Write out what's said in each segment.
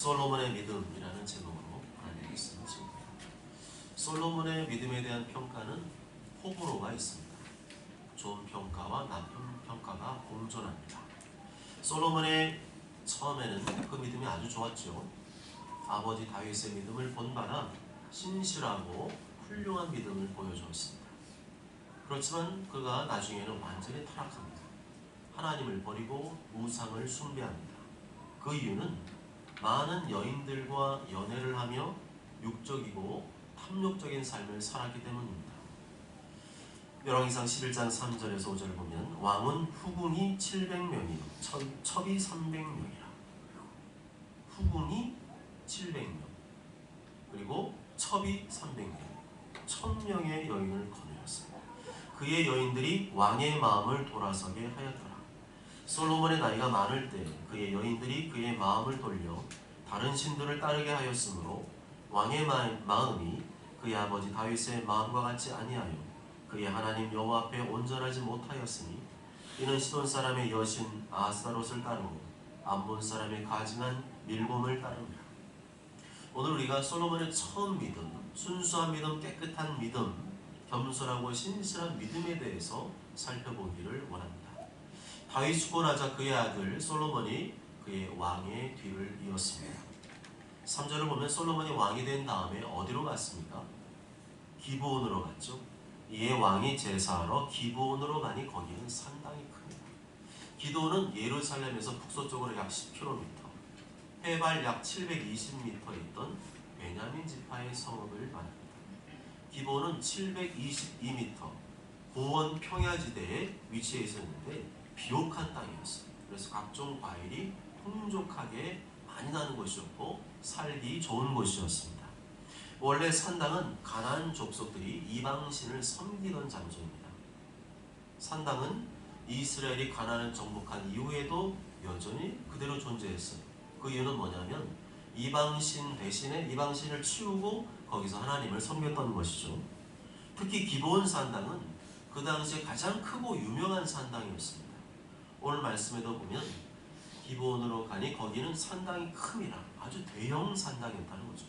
솔로몬의 믿음이라는 제목으로 하나님이 쓰는 책입니다. 솔로몬의 믿음에 대한 평가는 호불호가 있습니다. 좋은 평가와 나쁜 평가가 공존합니다. 솔로몬의 처음에는 그 믿음이 아주 좋았죠. 아버지 다윗의 믿음을 본받아 신실하고 훌륭한 믿음을 보여주었습니다. 그렇지만 그가 나중에는 완전히 타락합니다. 하나님을 버리고 우상을 숭배합니다. 그 이유는 많은 여인들과 연애를 하며 육적이고 탐욕적인 삶을 살았기 때문입니다. 열왕기상 11장 3절에서 5절을 보면 왕은 후궁이 700명이요 첩이 300명이라. 후궁이 700명 그리고 첩이 300명 1000명의 여인을 거느렸습니다. 그의 여인들이 왕의 마음을 돌아서게 하였더라. 솔로몬의 나이가 많을 때 그의 여인들이 그의 마음을 돌려 다른 신들을 따르게 하였으므로 왕의 마음이 그의 아버지 다윗의 마음과 같지 아니하여 그의 하나님 여호와 앞에 온전하지 못하였으니 이는 시돈 사람의 여신 아스타롯을 따르고 암몬 사람의 가증한 밀곰을 따릅니다. 오늘 우리가 솔로몬의 처음 믿음, 순수한 믿음, 깨끗한 믿음, 겸손하고 신실한 믿음에 대해서 살펴보기를 원합니다. 다윗이 죽고 나자 그의 아들 솔로몬이 그의 왕의 뒤를 이었습니다. 3절을 보면 솔로몬이 왕이 된 다음에 어디로 갔습니까? 기브온으로 갔죠. 이에 왕이 제사하러 기브온으로 가니 거기는 상당히 큽니다. 기브온은 예루살렘에서 북서쪽으로 약 10km, 해발 약 720m 있던 베냐민 지파의 성읍을 말합니다. 기브온은 722m 고원 평야지대에 위치해 있었는데 비옥한 땅이었어요. 그래서 각종 과일이 풍족하게 많이 나는 곳이었고 살기 좋은 곳이었습니다. 원래 산당은 가나안 족속들이 이방신을 섬기던 장소입니다. 산당은 이스라엘이 가나안을 정복한 이후에도 여전히 그대로 존재했어요. 그 이유는 뭐냐면 이방신 대신에 이방신을 치우고 거기서 하나님을 섬겼던 것이죠. 특히 기브온 산당은 그 당시에 가장 크고 유명한 산당이었습니다. 오늘 말씀에도 보면 기브온으로 가니 거기는 산당이 큼이라 아주 대형 산당이었다는 거죠.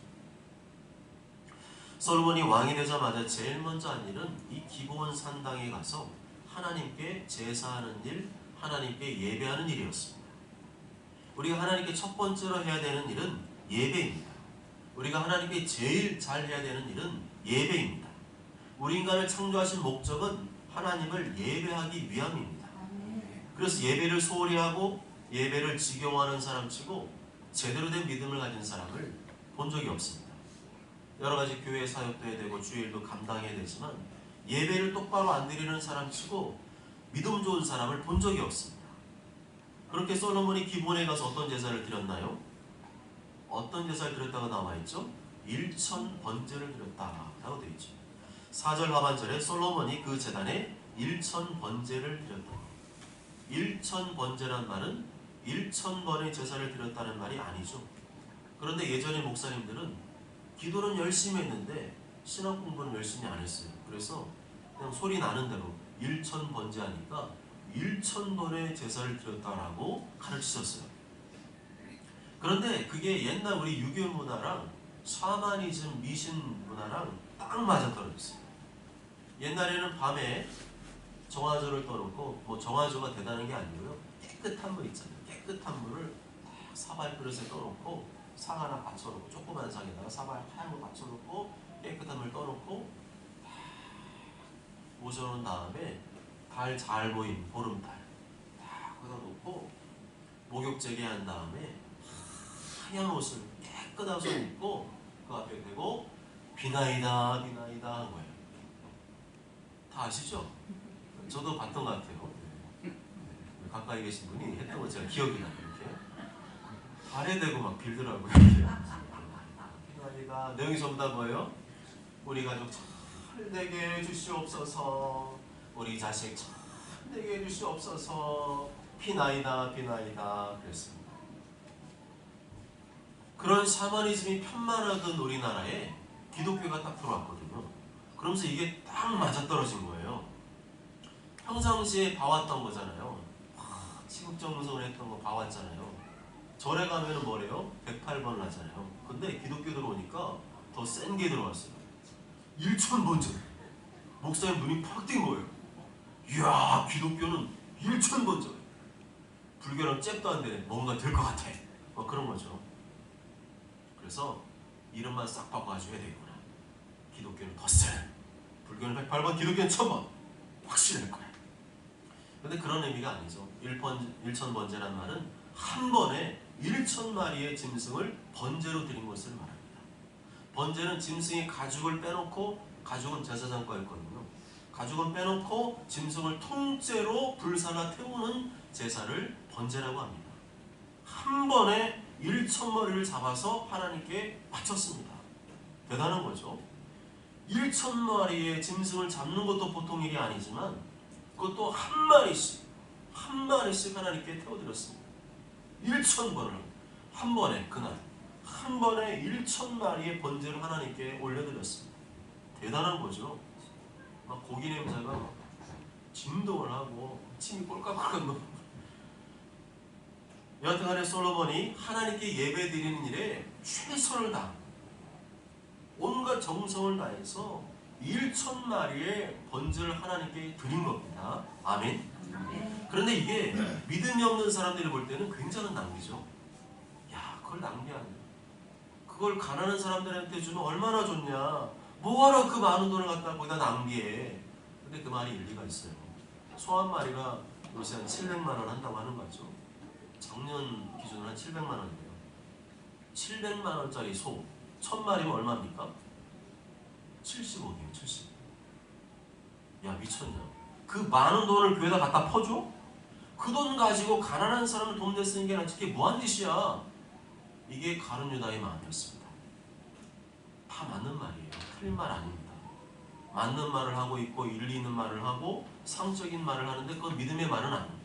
솔로몬이 왕이 되자마자 제일 먼저 한 일은 이 기브온 산당에 가서 하나님께 제사하는 일, 하나님께 예배하는 일이었습니다. 우리가 하나님께 첫 번째로 해야 되는 일은 예배입니다. 우리가 하나님께 제일 잘 해야 되는 일은 예배입니다. 우리 인간을 창조하신 목적은 하나님을 예배하기 위함입니다. 그래서 예배를 소홀히 하고 예배를 지경화하는 사람치고 제대로 된 믿음을 가진 사람을 본 적이 없습니다. 여러 가지 교회 사역도 해야 되고 주일도 감당해야 되지만 예배를 똑바로 안 드리는 사람치고 믿음 좋은 사람을 본 적이 없습니다. 그렇게 솔로몬이 기브온에 가서 어떤 제사를 드렸나요? 어떤 제사를 드렸다고 나와있죠? 1000번제를 드렸다라고 되어 있죠. 4절 하반절에 솔로몬이 그 제단에 1000번제를 드렸다. 1000번제란 말은 1000번의 제사를 드렸다는 말이 아니죠. 그런데 예전의 목사님들은 기도는 열심히 했는데 신학 공부는 열심히 안 했어요. 그래서 그냥 소리 나는 대로 1000번제 하니까 1000번의 제사를 드렸다라고 가르치셨어요. 그런데 그게 옛날 우리 유교 문화랑 샤머니즘 미신 문화랑 딱 맞아떨어졌어요. 옛날에는 밤에 정화조를 떠놓고 뭐 정화조가 대단한 게 아니고요. 깨끗한 물 있잖아요. 깨끗한 물을 딱 사발 그릇에 떠놓고 상 하나 받쳐놓고 조그만 상에다가 사발 하얀 거 받쳐놓고 깨끗한 물 떠놓고 모셔놓은 다음에 달 잘 보인 보름달 딱 거기다 놓고 목욕 재개한 다음에 하얀 옷을 깨끗한 옷을 입고 그 앞에 대고 비나이다 비나이다 한 거예요. 다 아시죠? 저도 봤던 것 같아요. 가까이 계신 분이 했던 거 제가 기억이 나요. 이렇게 발에 대고 막 빌더라고요. 비나이다 내용이 전부 다 뭐예요? 우리 가족 잘 되게 해주시옵소서, 우리 자식 잘 되게 해주시옵소서, 비나이다 비나이다 그랬습니다. 그런 샤머니즘이 편만하던 우리나라에 기독교가 딱 들어왔거든요. 그러면서 이게 딱 맞아떨어진 거예요. 평상시에 봐왔던 거잖아요. 치국정무성을 했던 거 봐왔잖아요. 절에 가면은 뭐래요? 108번 하잖아요. 근데 기독교 들어오니까 더 센 게 들어왔어요. 1000번째. 목사님 눈이 팍 뜬 거예요. 이야, 기독교는 1000번째. 불교랑 잽도 안 되네. 뭔가 될 것 같아. 뭐 그런 거죠. 그래서 이름만 싹 바꿔줘야 되구나. 기독교는 더 세. 불교는 108번, 기독교는 1000번. 확실할 거야. 근데 그런 의미가 아니죠. 1000번제란 말은 한 번에 1000마리의 짐승을 번제로 드린 것을 말합니다. 번제는 짐승이 가죽을 빼놓고, 가죽은 제사장과였거든요. 가죽은 빼놓고 짐승을 통째로 불사나 태우는 제사를 번제라고 합니다. 한 번에 1000마리를 잡아서 하나님께 바쳤습니다. 대단한 거죠. 1000마리의 짐승을 잡는 것도 보통 일이 아니지만 그것도 한 마리씩 하나님께 태워드렸습니다. 1000번을 한 번에, 그날 한 번에 1000마리의 번제를 하나님께 올려드렸습니다. 대단한 거죠. 막 고기 냄새가 진동을 하고 침이 꼴깍꼴깍 넘어. 여하튼간에 솔로몬이 하나님께 예배 드리는 일에 최선을 다, 온갖 정성을 다해서 1000마리의 번제를 하나님께 드린 겁니다. 아멘. 그런데 이게 믿음이 없는 사람들이 볼 때는 굉장한 낭비죠. 야, 그걸 낭비하냐. 그걸 가난한 사람들한테 주면 얼마나 좋냐. 뭐하러 그 많은 돈을 갖다 거기다 낭비해. 근데 그 말이 일리가 있어요. 소 한 마리가 요새 한 700만 원 한다고 하는 거죠. 작년 기준으로 한 700만 원인데요. 700만 원짜리 소 1000마리면 얼마입니까? 70억이에요. 70억. 야, 미쳤냐. 그 많은 돈을 교회에다 갖다 퍼줘? 그 돈 가지고 가난한 사람을 돈 내쓰는 게 나한테 무한짓이야. 이게 가룟 유다의 마음이었습니다. 다 맞는 말이에요. 틀린 말 아닙니다. 맞는 말을 하고 있고 일리 있는 말을 하고 상적인 말을 하는데 그건 믿음의 말은 아닙니다.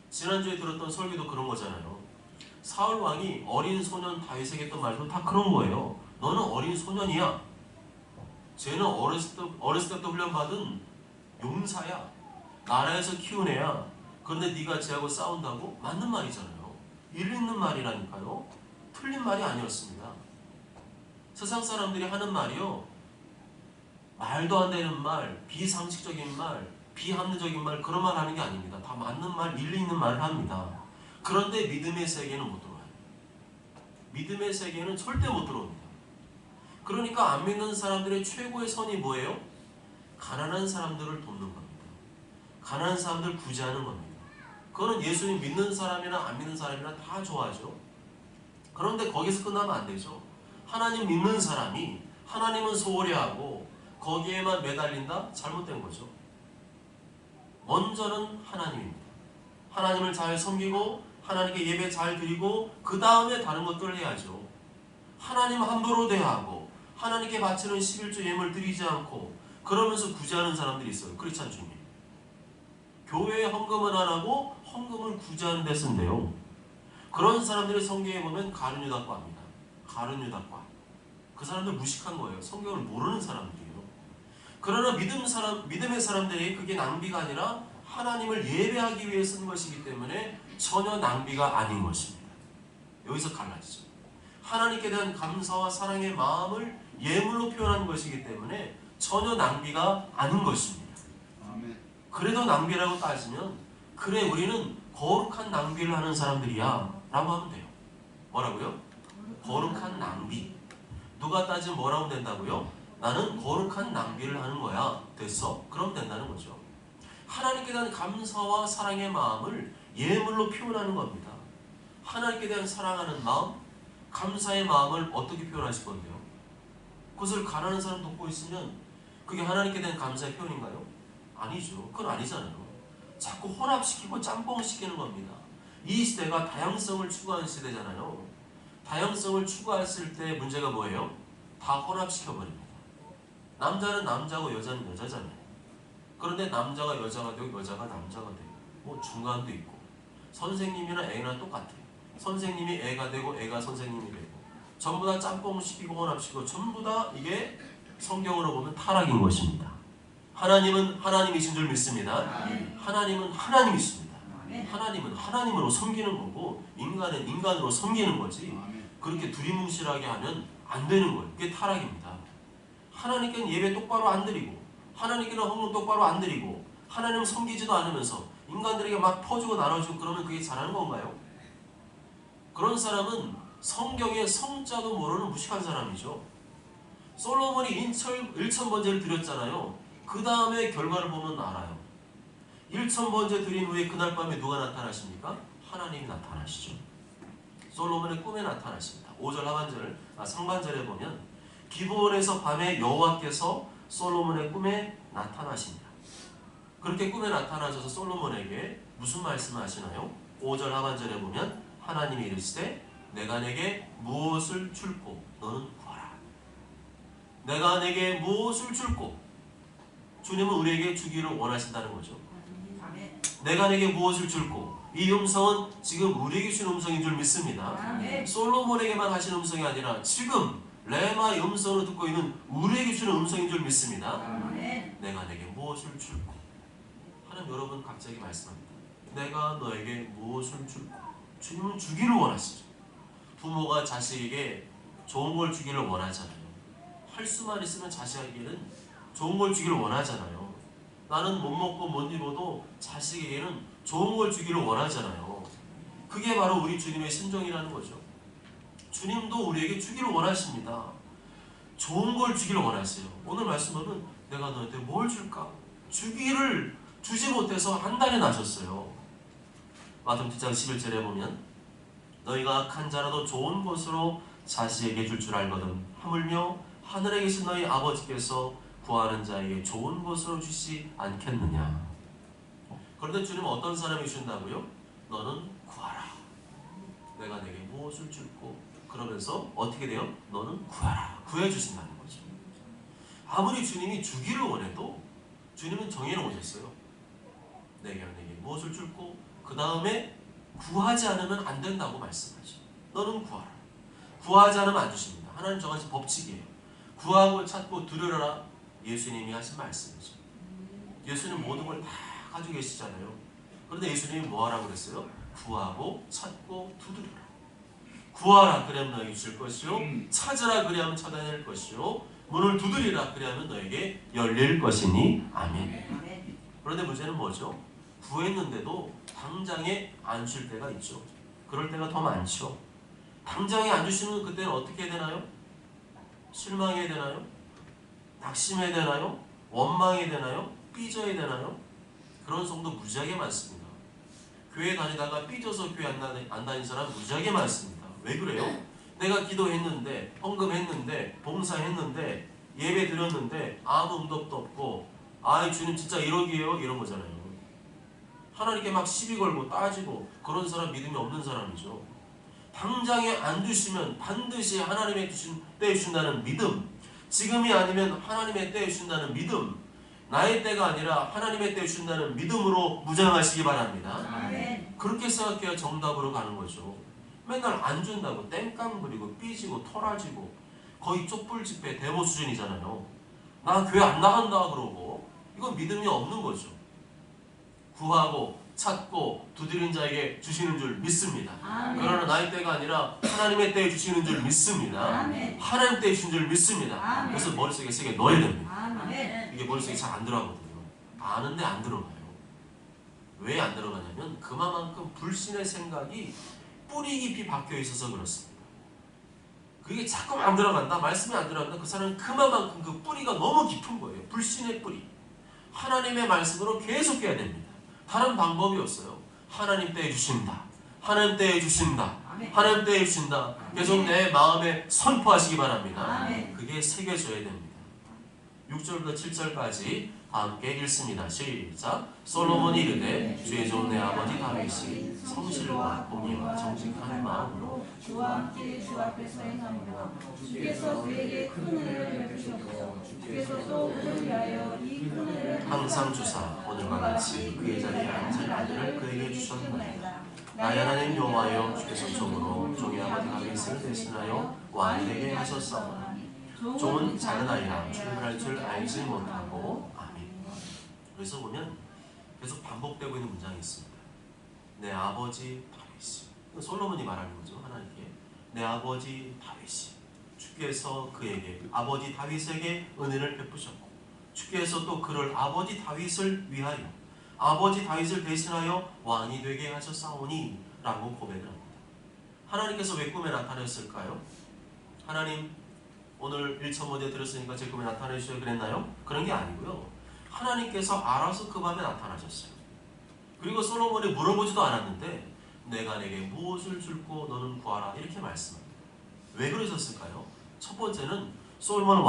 지난주에 들었던 설교도 그런 거잖아요. 사울 왕이 어린 소년 다윗에게 했던 말도 다 그런 거예요. 너는 어린 소년이야. 쟤는 어렸을 때부터 훈련받은 용사야. 나라에서 키운 애야. 그런데 네가 쟤하고 싸운다고? 맞는 말이잖아요. 일리 있는 말이라니까요. 틀린 말이 아니었습니다. 세상 사람들이 하는 말이요, 말도 안 되는 말, 비상식적인 말, 비합리적인 말, 그런 말 하는 게 아닙니다. 다 맞는 말, 일리 있는 말을 합니다. 그런데 믿음의 세계는 못 들어와요. 믿음의 세계는 절대 못 들어옵니다. 그러니까 안 믿는 사람들의 최고의 선이 뭐예요? 가난한 사람들을 돕는 겁니다. 가난한 사람들 구제하는 겁니다. 그거는 예수님 믿는 사람이나 안 믿는 사람이나 다 좋아하죠. 그런데 거기서 끝나면 안 되죠. 하나님 믿는 사람이 하나님은 소홀히 하고 거기에만 매달린다? 잘못된 거죠. 먼저는 하나님입니다. 하나님을 잘 섬기고 하나님께 예배 잘 드리고 그 다음에 다른 것들을 해야죠. 하나님 함부로 대하고 하나님께 바치는 11조 예물 드리지 않고 그러면서 구제하는 사람들이 있어요. 크리스찬 중에. 교회에 헌금은 안 하고 헌금을 구제하는 데 쓴대요. 그런 사람들이 성경에 보면 가룟유다과 합니다. 가룟유다과. 그 사람들 무식한 거예요. 성경을 모르는 사람들이에요. 그러나 믿음의 사람들이 그게 낭비가 아니라 하나님을 예배하기 위해 쓴 것이기 때문에 전혀 낭비가 아닌 것입니다. 여기서 갈라지죠. 하나님께 대한 감사와 사랑의 마음을 예물로 표현한 것이기 때문에 전혀 낭비가 아닌 것입니다. 아멘. 그래도 낭비라고 따지면 그래 우리는 거룩한 낭비를 하는 사람들이야 라고 하면 돼요. 뭐라고요? 거룩한 낭비. 누가 따지면 뭐라고 된다고요? 나는 거룩한 낭비를 하는 거야. 됐어? 그럼 된다는 거죠. 하나님께 대한 감사와 사랑의 마음을 예물로 표현하는 겁니다. 하나님께 대한 사랑하는 마음, 감사의 마음을 어떻게 표현하실 건데요? 그것을 가난한 사람 돕고 있으면 그게 하나님께 대한 감사의 표현인가요? 아니죠. 그건 아니잖아요. 자꾸 혼합시키고 짬뽕시키는 겁니다. 이 시대가 다양성을 추구하는 시대잖아요. 다양성을 추구했을 때 문제가 뭐예요? 다 혼합시켜버립니다. 남자는 남자고 여자는 여자잖아요. 그런데 남자가 여자가 되고 여자가 남자가 되고 뭐 중간도 있고 선생님이나 애나 똑같아요. 선생님이 애가 되고 애가 선생님이 되고 전부 다 짬뽕시키고 혼합시키고 전부 다 이게 성경으로 보면 타락인 것입니다. 하나님은 하나님이신 줄 믿습니다. 하나님은 하나님이십니다. 하나님은 하나님으로 섬기는 거고 인간은 인간으로 섬기는 거지. 그렇게 두리뭉실하게 하면 안 되는 거예요. 그게 타락입니다. 하나님께는 예배 똑바로 안 드리고 하나님께는 헌금 똑바로 안 드리고 하나님 섬기지도 않으면서 인간들에게 막 퍼주고 나눠주고 그러면 그게 잘하는 건가요? 그런 사람은 성경의 성자도 모르는 무식한 사람이죠. 솔로몬이 1,000번제를 드렸잖아요. 그 다음에 결과를 보면 알아요. 1,000번제 드린 후에 그날 밤에 누가 나타나십니까? 하나님이 나타나시죠. 솔로몬의 꿈에 나타나십니다. 5절 하반절, 상반절에 보면 기브온에서 밤에 여호와께서 솔로몬의 꿈에 나타나십니다. 그렇게 꿈에 나타나셔서 솔로몬에게 무슨 말씀을 하시나요? 5절 하반절에 보면 하나님이 이르시되 내가 내게 무엇을 줄고 너는 구하라. 내가 내게 무엇을 줄고 주님은 우리에게 주기를 원하신다는 거죠. 내가 내게 무엇을 줄고 이 음성은 지금 우리에게 주신 음성인 줄 믿습니다. 솔로몬에게만 하신 음성이 아니라 지금 레마의 음성을 듣고 있는 우리에게 주는 음성인 줄 믿습니다. 내가 내게 무엇을 줄고 하나님 여러분 갑자기 말씀합니다. 내가 너에게 무엇을 줄고 주님은 주기를 원하시죠. 부모가 자식에게 좋은 걸 주기를 원하잖아요. 할 수만 있으면 자식에게는 좋은 걸 주기를 원하잖아요. 나는 못 먹고 못 입어도 자식에게는 좋은 걸 주기를 원하잖아요. 그게 바로 우리 주님의 심정이라는 거죠. 주님도 우리에게 주기를 원하십니다. 좋은 걸 주기를 원하세요. 오늘 말씀 보면 내가 너한테 뭘 줄까? 주기를 주지 못해서 한달이 나셨어요. 마태복음 7장 11절에 보면 너희가 악한 자라도 좋은 것으로 자식에게 줄 줄 알거든 하물며 하늘에 계신 너희 아버지께서 구하는 자에게 좋은 것으로 주시지 않겠느냐. 그런데 주님은 어떤 사람이 주신다고요? 너는 구하라. 내가 내게 무엇을 줄고 그러면서 어떻게 돼요? 너는 구하라. 구해주신다는 거죠. 아무리 주님이 주기를 원해도 주님은 정해놓으셨어요. 내게 무엇을 줄고 그 다음에 구하지 않으면 안 된다고 말씀하죠. 너는 구하라. 구하지 않으면 안 주십니다. 하나님 정하신 법칙이에요. 구하고 찾고 두려라. 예수님이 하신 말씀이죠. 예수님 모든 걸 다 가지고 계시잖아요. 그런데 예수님이 뭐 하라고 그랬어요? 구하고 찾고 두드려라. 구하라 그러면 너에게 줄 것이요 찾으라 그리하면 찾아낼 것이요 문을 두드리라 그리하면 너에게 열릴 것이니 아멘. 그런데 문제는 뭐죠? 구했는데도 당장에 안 줄 때가 있죠. 그럴 때가 더 많죠. 당장에 안 주시면 그때는 어떻게 해야 되나요? 실망해야 되나요? 낙심해야 되나요? 원망해야 되나요? 삐져야 되나요? 그런 성도 무지하게 많습니다. 교회 다니다가 삐져서 교회 안 다닌 사람 무지하게 많습니다. 왜 그래요? 내가 기도했는데 헌금했는데 봉사했는데 예배 드렸는데 아무 응답도 없고 아이 주님 진짜 이러기에요? 이런 거잖아요. 하나님께 막 시비 걸고 따지고 그런 사람 믿음이 없는 사람이죠. 당장에 안 주시면 반드시 하나님의 때에 주신다는 믿음, 지금이 아니면 하나님의 때에 주신다는 믿음, 나의 때가 아니라 하나님의 때에 주신다는 믿음으로 무장하시기 바랍니다. 아멘. 그렇게 생각해야 정답으로 가는 거죠. 맨날 안 준다고 땡깡 부리고 삐지고 토라지고 거의 촛불집회 대모 수준이잖아요. 나 교회 안 나간다 그러고 이건 믿음이 없는 거죠. 구하고 찾고 두드린 자에게 주시는 줄 믿습니다. 아멘. 그러나 나의 때가 아니라 하나님의 때에 주시는 줄 믿습니다. 아멘. 하나님 때에 주신 줄 믿습니다. 아멘. 그래서 머릿속에 세게 넣어야 됩니다. 아멘. 이게 머릿속에 잘 안 들어가거든요. 아는데 안 들어가요. 왜 안 들어가냐면 그만큼 불신의 생각이 뿌리 깊이 박혀 있어서 그렇습니다. 그게 자꾸 안 들어간다, 말씀이 안 들어간다, 그 사람은 그만큼 그 뿌리가 너무 깊은 거예요. 불신의 뿌리. 하나님의 말씀으로 계속해야 됩니다. 다른 방법이 없어요. 하나님 때에 주신다. 하나님 때에 주신다. 아멘. 하나님 때에 주신다. 계속 내 마음에 선포하시기 바랍니다. 아멘. 그게 새겨져야 됩니다. 6절부터 7절까지 다 함께 읽습니다. 시작. 솔로몬이 이르되 주의 종 내 아버지 다윗이 성실과 공의와 정직한 마음으로 주와 함께 주 앞에서 행하므로 주께서 그에게 큰 은혜를 베푸셨고 주께서 또 그를 위하여 이 큰 은혜를 항상 주사 오늘과 같이 그의 자리에 앉을 아들을 그에게 주셨나이다. 나의 하나님 여호와여 주께서 종으로 종의 아버지 다윗을 대신하여 왕이 되게 하셨사오나 종은 작은 아이라 충분할 줄 알지 못하고 아멘. 그래서 보면 계속 반복되고 있는 문장이 있습니다. 내 아버지 다윗이. 솔로몬이 말하는 거죠. 하나님께 내 아버지 다윗이 주께서 그에게 아버지 다윗에게 은혜를 베푸셨고 주께서 또 그를 아버지 다윗을 위하여 아버지 다윗을 대신하여 왕이 되게 하셨사오니 라고 고백을 합니다. 하나님께서 왜 꿈에 나타냈을까요? 하나님 오늘 1천 번째 들었으니까 제 꿈에 나타내 주셔야 그랬나요? 그런 게 아니고요. 하나님께서 알아서 그 밤에 나타나셨어요. 그리고 솔로몬이 물어보지도 않았는데 내가 내게 무엇을 줄고 너는 구하라 이렇게 말씀합니다. 왜 그러셨을까요? 첫 번째는 솔로몬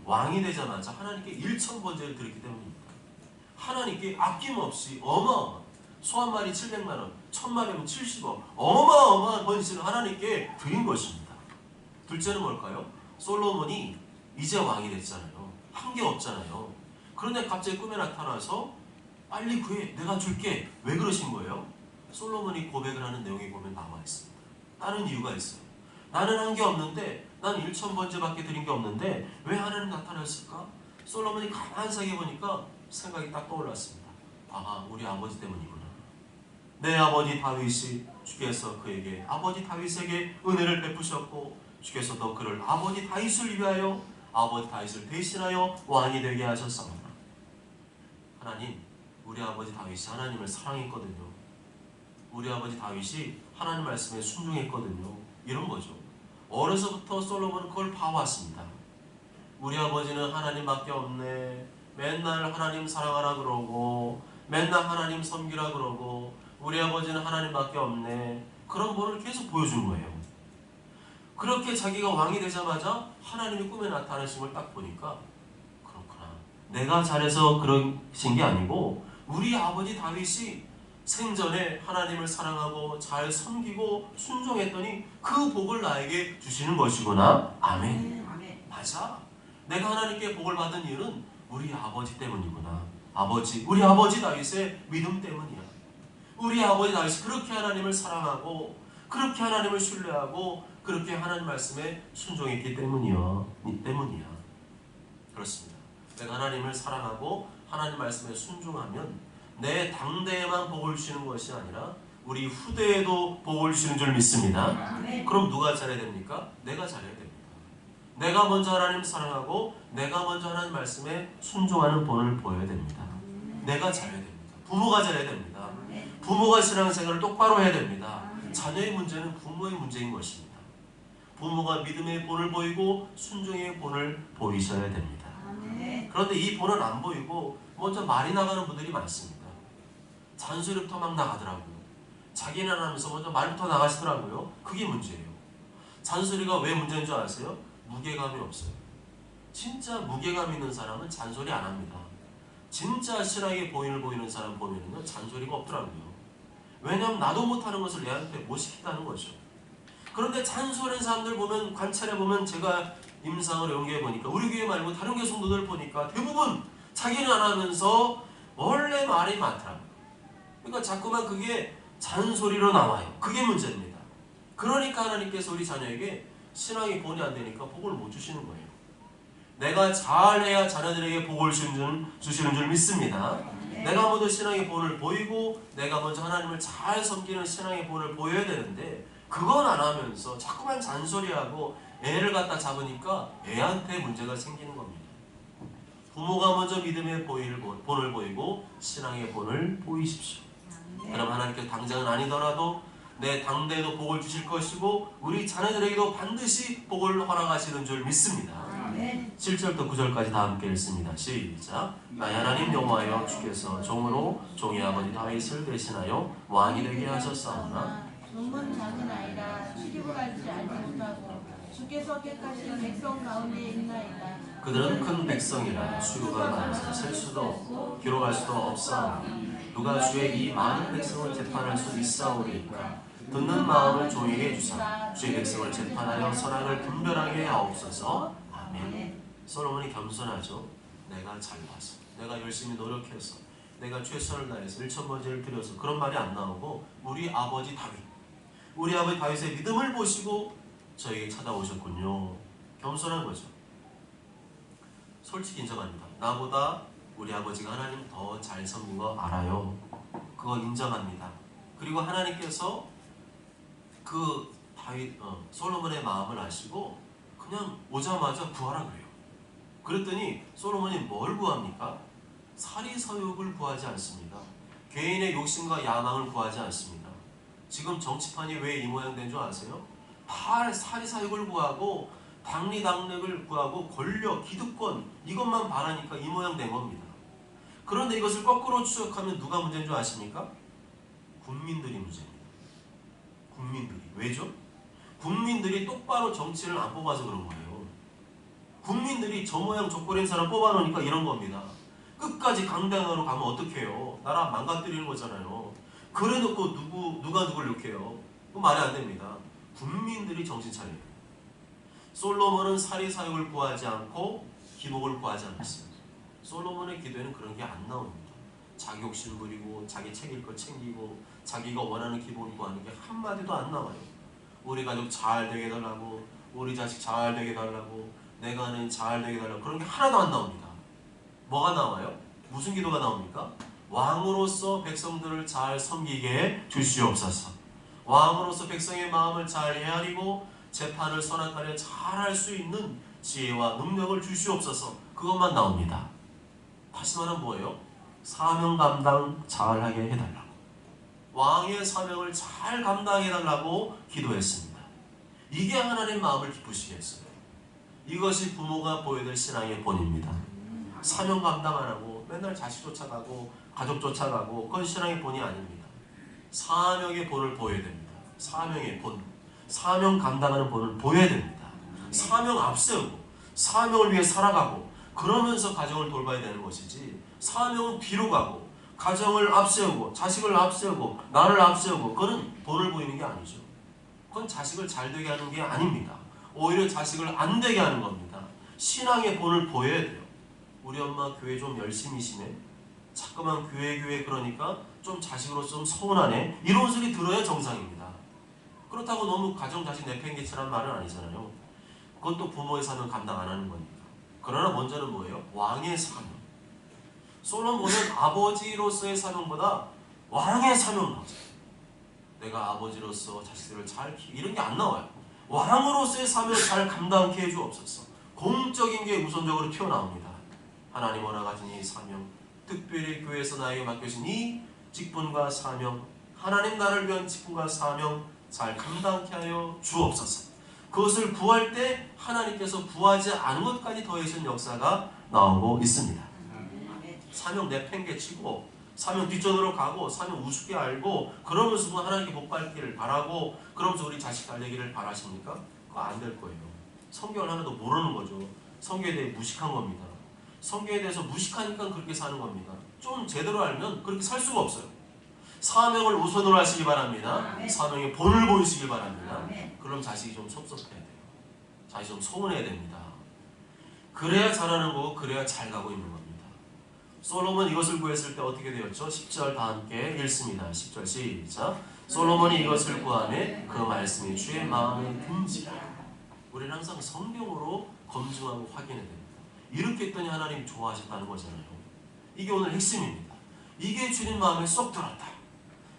왕이 되자마자 하나님께 1천 번제를 드렸기 때문입니다. 하나님께 아낌없이 소한 마리 700만 원, 1000마리면 70억 어마어마한 번제를 하나님께 드린 것입니다. 둘째는 뭘까요? 솔로몬이 이제 왕이 됐잖아요. 한 게 없잖아요. 그런데 갑자기 꿈에 나타나서 빨리 구해 내가 줄게. 왜 그러신 거예요? 솔로몬이 고백을 하는 내용에 보면 나와 있습니다. 다른 이유가 있어요. 나는 한 게 없는데 난 1,000번째밖에 드린 게 없는데 왜 하나님 나타났을까? 솔로몬이 가만히 생각해보니까 생각이 딱 떠올랐습니다. 아, 우리 아버지 때문이구나. 내 아버지 다윗이 주께서 그에게 아버지 다윗에게 은혜를 베푸셨고 주께서도 그를 아버지 다윗을 위하여 아버지 다윗을 대신하여 왕이 되게 하셨사오나. 하나님, 우리 아버지 다윗이 하나님을 사랑했거든요. 우리 아버지 다윗이 하나님 말씀에 순종했거든요. 이런 거죠. 어려서부터 솔로몬은 그걸 봐왔습니다. 우리 아버지는 하나님밖에 없네. 맨날 하나님 사랑하라 그러고 맨날 하나님 섬기라 그러고 우리 아버지는 하나님밖에 없네. 그런 본을 계속 보여준 거예요. 그렇게 자기가 왕이 되자마자 하나님이 꿈에 나타나신 걸 딱 보니까 그렇구나. 내가 잘해서 그러신 게 아니고 우리 아버지 다윗이 생전에 하나님을 사랑하고 잘 섬기고 순종했더니 그 복을 나에게 주시는 것이구나. 아멘. 맞아. 내가 하나님께 복을 받은 이유는 우리 아버지 때문이구나. 우리 아버지 다윗의 믿음 때문이야. 우리 아버지 다윗이 그렇게 하나님을 사랑하고 그렇게 하나님을 신뢰하고 그렇게 하나님 말씀에 순종했기 때문이야. 그렇습니다. 내가 하나님을 사랑하고 하나님 말씀에 순종하면 내 당대에만 복을 주시는 것이 아니라 우리 후대에도 복을 주시는 줄 믿습니다. 그럼 누가 잘해야 됩니까? 내가 잘해야 됩니다. 내가 먼저 하나님 사랑하고 내가 먼저 하나님 말씀에 순종하는 본을 보여야 됩니다. 내가 잘해야 됩니다. 부모가 잘해야 됩니다. 부모가 신앙생활을 똑바로 해야 됩니다. 자녀의 문제는 부모의 문제인 것입니다. 부모가 믿음의 본을 보이고 순종의 본을 보이셔야 됩니다. 그런데 이 본은 안 보이고 먼저 말이 나가는 분들이 많습니다. 잔소리부터 막 나가더라고요. 자기는 하면서 먼저 말부터 나가시더라고요. 그게 문제예요. 잔소리가 왜 문제인 줄 아세요? 무게감이 없어요. 진짜 무게감 있는 사람은 잔소리 안 합니다. 진짜 실하게 본을 보이는 사람 보면은요 잔소리가 없더라고요. 왜냐하면 나도 못하는 것을 내한테 못 시킨다는 거죠. 그런데 잔소리하는 사람들 보면 관찰해보면 제가 임상을 연구해보니까 우리 교회 말고 다른 교회 성도들 보니까 대부분 자기는 안 하면서 원래 말이 많더라고요. 그러니까 자꾸만 그게 잔소리로 나와요. 그게 문제입니다. 그러니까 하나님께서 우리 자녀에게 신앙이 본이 안 되니까 복을 못 주시는 거예요. 내가 잘해야 자녀들에게 복을 주시는 줄 믿습니다. 내가 먼저 신앙의 본을 보이고 내가 먼저 하나님을 잘 섬기는 신앙의 본을 보여야 되는데 그건 안 하면서 자꾸만 잔소리하고 애를 갖다 잡으니까 애한테 문제가 생기는 겁니다. 부모가 먼저 믿음의 본을 보이고 신앙의 본을 보이십시오. 그럼 하나님께서 당장은 아니더라도 내 당대에도 복을 주실 것이고 우리 자녀들에게도 반드시 복을 허락하시는 줄 믿습니다. 7절부터 9절까지 다 함께 읽습니다. 시작. 나의 하나님 여호와여 주께서 종으로 종의 아버지 다윗을 대신하여 왕이 되게 하셨사오나 종은 작은 아이라 출입을 알지 못하고 주께서 택하신 백성 가운데 있나이다. 그들은 큰 백성이라 수요가 많아서 셀 수도 없고 기록할 수도 없사오니 누가 주의 이 많은 백성을 재판할 수 있사오리까. 듣는 마음을 종에게 주사 주의 백성을 재판하여 선악을 분별하게 하옵소서. 아멘. 솔로몬이 겸손하죠. 내가 잘 봐서 내가 열심히 노력해서 내가 최선을 다해서 1,000번제를 드려서 그런 말이 안 나오고 우리 아버지 다윗의 믿음을 보시고 저에게 찾아오셨군요. 겸손한 거죠. 솔직히 인정합니다. 나보다 우리 아버지가 하나님 더 잘 섬긴 거 알아요. 그거 인정합니다. 그리고 하나님께서 그 솔로몬의 마음을 아시고 그냥 오자마자 구하라 그래요. 그랬더니 솔로몬이 뭘 구합니까? 사리사욕을 구하지 않습니다. 개인의 욕심과 야망을 구하지 않습니다. 지금 정치판이 왜 이 모양 된 줄 아세요? 다 사리사욕을 구하고 당리당력을 구하고 권력, 기득권 이것만 바라니까 이 모양 된 겁니다. 그런데 이것을 거꾸로 추적하면 누가 문제인 줄 아십니까? 국민들이 문제입니다. 국민들이. 왜죠? 국민들이 똑바로 정치를 안 뽑아서 그런 거예요. 국민들이 저 모양 저 꼴인 사람 뽑아놓으니까 이런 겁니다. 끝까지 강당으로 가면 어떡해요? 나라 망가뜨리는 거잖아요. 그래놓고 누가 누굴 욕해요? 그건 말이 안 됩니다. 국민들이 정신 차려요. 솔로몬은 사리사욕을 구하지 않고 기복을 구하지 않았습니다. 솔로몬의 기도에는 그런 게 안 나옵니다. 자기 욕심 부리고 자기 챙길 거 챙기고 자기가 원하는 기복을 구하는 게 한마디도 안 나와요. 우리 가족 잘 되게 해달라고, 우리 자식 잘 되게 해달라고, 내가 아는 잘 되게 해달라고, 그런 게 하나도 안 나옵니다. 뭐가 나와요? 무슨 기도가 나옵니까? 왕으로서 백성들을 잘 섬기게 주시옵소서. 왕으로서 백성의 마음을 잘 헤아리고 재판을 선악간에 잘 할 수 있는 지혜와 능력을 주시옵소서. 그것만 나옵니다. 다시 말하면 뭐예요? 사명 감당 잘하게 해달라고, 왕의 사명을 잘 감당해달라고 기도했습니다. 이게 하나님 마음을 기쁘시게 했어요. 이것이 부모가 보여야 될 신앙의 본입니다. 사명 감당 안 하고 맨날 자식 쫓아가고 가족 쫓아가고 그건 신앙의 본이 아닙니다. 사명의 본을 보여야 됩니다. 사명의 본, 사명 감당하는 본을 보여야 됩니다. 사명 앞세우고 사명을 위해 살아가고 그러면서 가정을 돌봐야 되는 것이지, 사명은 뒤로 가고 가정을 앞세우고 자식을 앞세우고 나를 앞세우고 그거는 본을 보이는 게 아니죠. 그건 자식을 잘 되게 하는 게 아닙니다. 오히려 자식을 안 되게 하는 겁니다. 신앙의 본을 보여야 돼요. 우리 엄마 교회 좀 열심히시네, 자꾸만 교회 그러니까 좀 자식으로서 좀 서운하네, 이런 소리 들어야 정상입니다. 그렇다고 너무 가정 자식 내팽개치란 말은 아니잖아요. 그것도 부모의 사명 감당 안 하는 거니까. 그러나 먼저는 뭐예요? 왕의 사명. 솔로몬은 아버지로서의 사명보다 왕의 사명을 하죠. 내가 아버지로서 자식들을 잘 키우고 이런 게 안 나와요. 왕으로서의 사명을 잘 감당케 해주옵소서. 공적인 게 우선적으로 튀어나옵니다. 하나님 원하가진 이 사명, 특별히 교회에서 나에게 맡겨진 이 직분과 사명, 하나님 나를 위한 직분과 사명 잘 감당케 하여 주옵소서. 그것을 구할 때 하나님께서 구하지 않은 것까지 더해진 역사가 나오고 있습니다. 사명 내팽개치고 사명 뒷전으로 가고 사명 우습게 알고 그러면서 하나님께 복 받기를 바라고 그러면서 우리 자식 잘 되기를 바라십니까? 그거 안 될 거예요. 성경을 하나도 모르는 거죠. 성경에 대해 무식한 겁니다. 성경에 대해서 무식하니까 그렇게 사는 겁니다. 좀 제대로 알면 그렇게 살 수가 없어요. 사명을 우선으로 하시기 바랍니다. 사명의 본을 보이시기 바랍니다. 그럼 자식이 좀 섭섭해야 돼요. 자식이 좀 서운해야 됩니다. 그래야 잘하는 거고 그래야 잘 가고 있는 겁니다. 솔로몬 이것을 구했을 때 어떻게 되었죠? 10절 다 함께 읽습니다. 10절 시작. 솔로몬이 이것을 구하매 그 말씀이 주의 마음에 든지라. 우리는 항상 성경으로 검증하고 확인해야 됩니다. 이렇게 했더니 하나님 좋아하셨다는 거잖아요. 이게 오늘 핵심입니다. 이게 주님 마음에 쏙 들었다.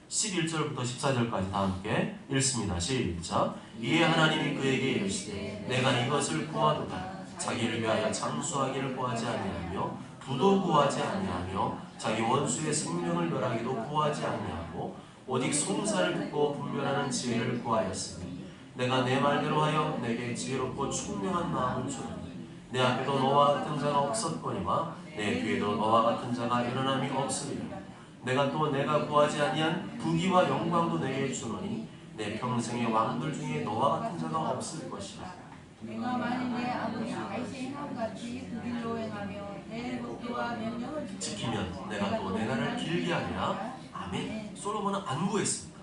11절부터 14절까지 다 함께 읽습니다. 시작. 이에 하나님이 그에게 이르시되 내가 이것을 구하도다. 자기를 위하여 장수하기를 구하지 아니하며 부도 구하지 아니하며 자기 원수의 생명을 멸하기도 구하지 아니하고 오직 송사를 듣고 분별하는 지혜를 구하였으니 내가 내 말대로 하여 내게 지혜롭고 총명한 마음을 주노니 내 앞에도 너와 같은 자가 없었거니와 내 뒤에도 너와 같은 자가 일어남이 없으리라. 내가 또 내가 구하지 아니한 부귀와 영광도 내게 주노니 내 평생의 왕들 중에 너와 같은 자가 없을 것이라. 내가 만일 내 아버지 다윗의 행함같이 그 길로 행하며 내 법도와 명령을 지키면 내가 또 내 날을 길게 하리라. 아멘. 솔로몬은 안 구했습니다.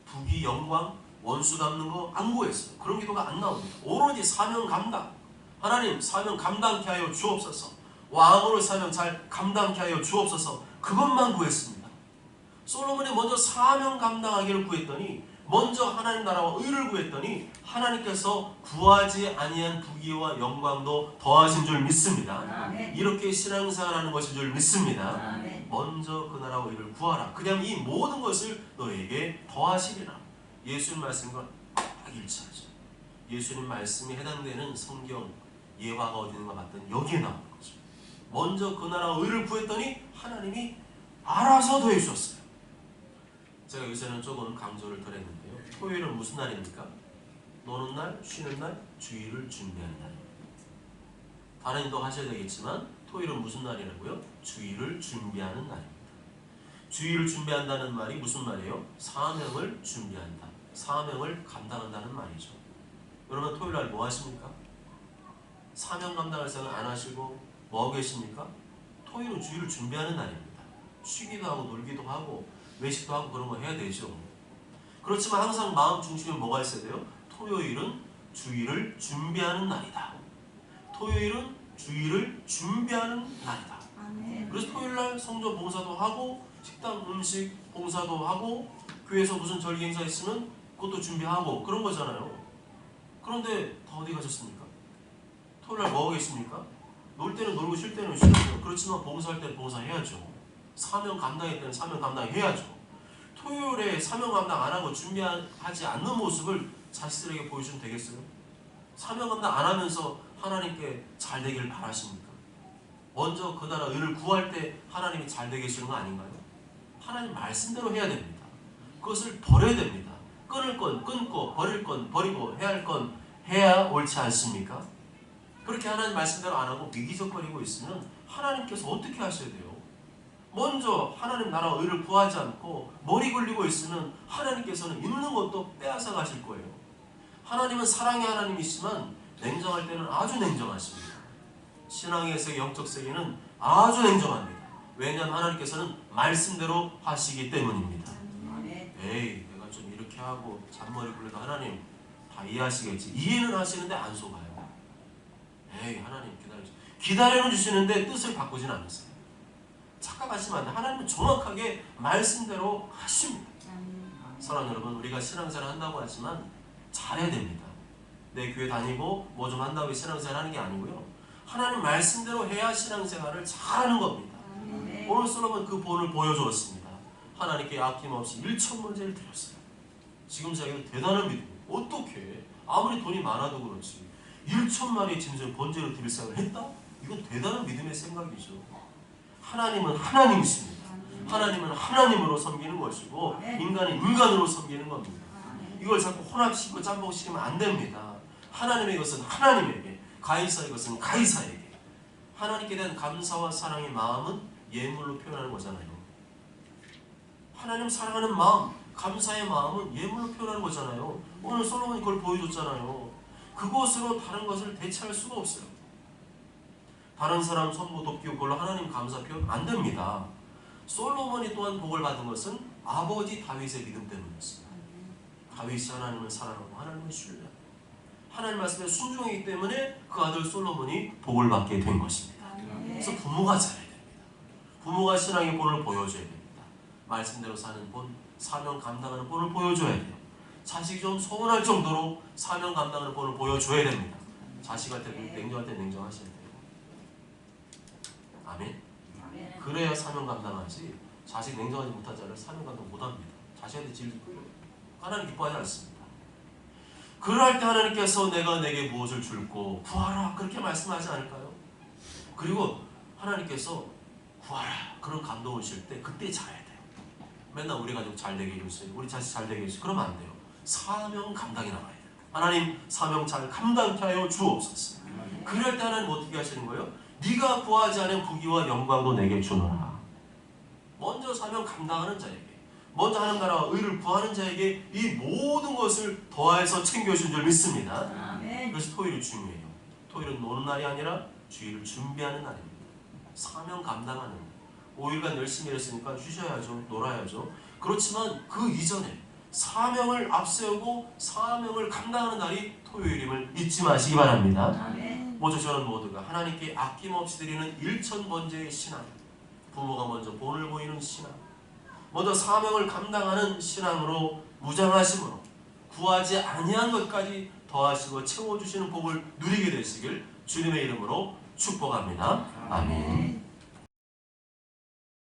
부귀 영광 원수 갚는 거 안 구했어요. 그런 기도가 안 나옵니다. 오로지 사명 감당. 하나님 사명 감당케 하여 주옵소서. 왕으로 사명 잘 감당케 하여 주옵소서. 그것만 구했습니다. 솔로몬이 먼저 사명 감당하기를 구했더니, 먼저 하나님 나라와 의를 구했더니 하나님께서 구하지 아니한 부귀와 영광도 더하신 줄 믿습니다. 아멘. 이렇게 신앙생활하는 것인 줄 믿습니다. 아멘. 먼저 그 나라와 의를 구하라. 그냥 이 모든 것을 너에게 더하시리라. 예수님 말씀과 딱 일치하죠. 예수님 말씀이 해당되는 성경 예화가 어디 있는가 봤더니 여기에 나오는 거죠. 먼저 그 나라와 의를 구했더니 하나님이 알아서 더해 주셨어요. 제가 요새는 조금 강조를 덜 했는데요. 토요일은 무슨 날입니까? 노는 날, 쉬는 날, 주일을 준비하는 날입니다. 다른 일도 하셔야 되겠지만 토요일은 무슨 날이라고요? 주일을 준비하는 날입니다. 주일을 준비한다는 말이 무슨 말이에요? 사명을 준비한다. 사명을 감당한다는 말이죠. 여러분 토요일 날 뭐 하십니까? 사명 감당할 생각 안 하시고 뭐 하고 계십니까? 토요일은 주일을 준비하는 날입니다. 쉬기도 하고 놀기도 하고 외식도 하고 그런 거 해야 되죠. 그렇지만 항상 마음 중심에 뭐가 있어야 돼요? 토요일은 주일을 준비하는 날이다. 토요일은 주일을 준비하는 날이다. 그래서 토요일날 성전 봉사도 하고 식당 음식 봉사도 하고 교회에서 무슨 절기 행사 있으면 그것도 준비하고 그런 거잖아요. 그런데 다 어디 가셨습니까? 토요일날 뭐 하고 계십니까? 놀 때는 놀고 쉴 때는 쉬어요. 그렇지만 봉사할 때는 봉사해야죠. 사명 감당할 때는 사명 감당해야죠. 토요일에 사명 감당 안 하고 준비하지 않는 모습을 자식들에게 보여주면 되겠어요? 사명 감당 안 하면서 하나님께 잘 되길 바라십니까? 먼저 그 나라 의를 구할 때 하나님이 잘 되게 해주는 거 아닌가요? 하나님 말씀대로 해야 됩니다. 그것을 버려야 됩니다. 끊을 건 끊고 버릴 건 버리고 해야 할 건 해야 옳지 않습니까? 그렇게 하나님 말씀대로 안 하고 미기적거리고 있으면 하나님께서 어떻게 하셔야 돼요? 먼저 하나님 나라 의를 구하지 않고 머리 굴리고 있으면 하나님께서는 있는 것도 빼앗아 가실 거예요. 하나님은 사랑의 하나님이시지만 냉정할 때는 아주 냉정하십니다. 신앙의 세계, 영적 세계는 아주 냉정합니다. 왜냐하면 하나님께서는 말씀대로 하시기 때문입니다. 에이 내가 좀 이렇게 하고 잔머리 굴려도 하나님 다 이해하시겠지. 이해는 하시는데 안 속아요. 에이 하나님 기다려는 주시는데 뜻을 바꾸진 않으세요. 착각하시면 안 돼요. 하나님은 정확하게 말씀대로 하십니다. 사랑하는 여러분, 우리가 신앙생활 한다고 하지만 잘해야 됩니다. 내 교회 다니고 뭐 좀 한다고 신앙생활 하는 게 아니고요. 하나님 말씀대로 해야 신앙생활을 잘하는 겁니다. 오늘 솔로몬 그 본을 보여주었습니다. 하나님께 아낌없이 1,000번째를 드렸어요. 지금 자기는 대단한 믿음. 어떻게 아무리 돈이 많아도 그렇지 1,000마리의 짐승을 번제로 드릴 생각을 했다? 이건 대단한 믿음의 생각이죠. 하나님은 하나님이십니다. 하나님은 하나님으로 섬기는 것이고 인간은 인간으로 섬기는 겁니다. 이걸 자꾸 혼합시키고 짬뽕시키면 안 됩니다. 하나님의 것은 하나님에게, 가이사의 것은 가이사에게. 하나님께 대한 감사와 사랑의 마음은 예물로 표현하는 거잖아요. 하나님 사랑하는 마음, 감사의 마음은 예물로 표현하는 거잖아요. 오늘 솔로몬이 그걸 보여줬잖아요. 그것으로 다른 것을 대체할 수가 없어요. 다른 사람 선보 돕기고 그걸로 하나님 감사 표현 안 됩니다. 솔로몬이 또한 복을 받은 것은 아버지 다윗의 믿음 때문이었습니다. 다윗이 하나님을 사랑하고 하나님을 신뢰하고 하나님 말씀에 순종하기 때문에 그 아들 솔로몬이 복을 받게 된 것입니다. 그래서 부모가 잘해야 됩니다. 부모가 신앙의 본을 보여줘야 됩니다. 말씀대로 사는 본, 사명 감당하는 본을 보여줘야 돼요. 자식이 좀 서운할 정도로 사명 감당하는 본을 보여줘야 됩니다. 자식한테 냉정할 때 냉정하셔야 돼요. 아멘. 그래야 사명 감당하지. 자식 냉정하지 못한 자를 사명 감당 못합니다. 자식한테 질리고요. 하나님 기뻐하지 않습니다. 그럴 때 하나님께서 내가 내게 무엇을 줄고 구하라 그렇게 말씀하지 않을까요? 그리고 하나님께서 구하라 그런 감동을 주실 때 그때 잘해야 돼요. 맨날 우리 가족 잘 되게 해주세요. 우리 자식 잘 되게 해주세요. 그러면 안 돼요. 사명 감당이 나와야 돼요. 하나님 사명 잘 감당케 하여 주옵소서. 그럴 때 하나님 어떻게 하시는 거예요? 네가 구하지 않은 부귀와 영광도 내게 주노라. 먼저 사명 감당하는 자에게, 먼저 하나님 나라와 의를 구하는 자에게 이 모든 것을 더해서 챙겨주신 줄 믿습니다. 그래서 토요일이 중요해요. 토요일은 노는 날이 아니라 주일을 준비하는 날입니다. 사명 감당하는 날. 5일간 열심히 일했으니까 쉬셔야죠. 놀아야죠. 그렇지만 그 이전에 사명을 앞세우고 사명을 감당하는 날이 토요일임을 잊지 마시기 바랍니다. 먼저 저는 모두가 하나님께 아낌없이 드리는 1,000번째의 신앙, 부모가 먼저 본을 보이는 신앙, 먼저 사명을 감당하는 신앙으로 무장하심으로 구하지 아니한 것까지 더하시고 채워주시는 복을 누리게 되시길 주님의 이름으로 축복합니다. 아멘.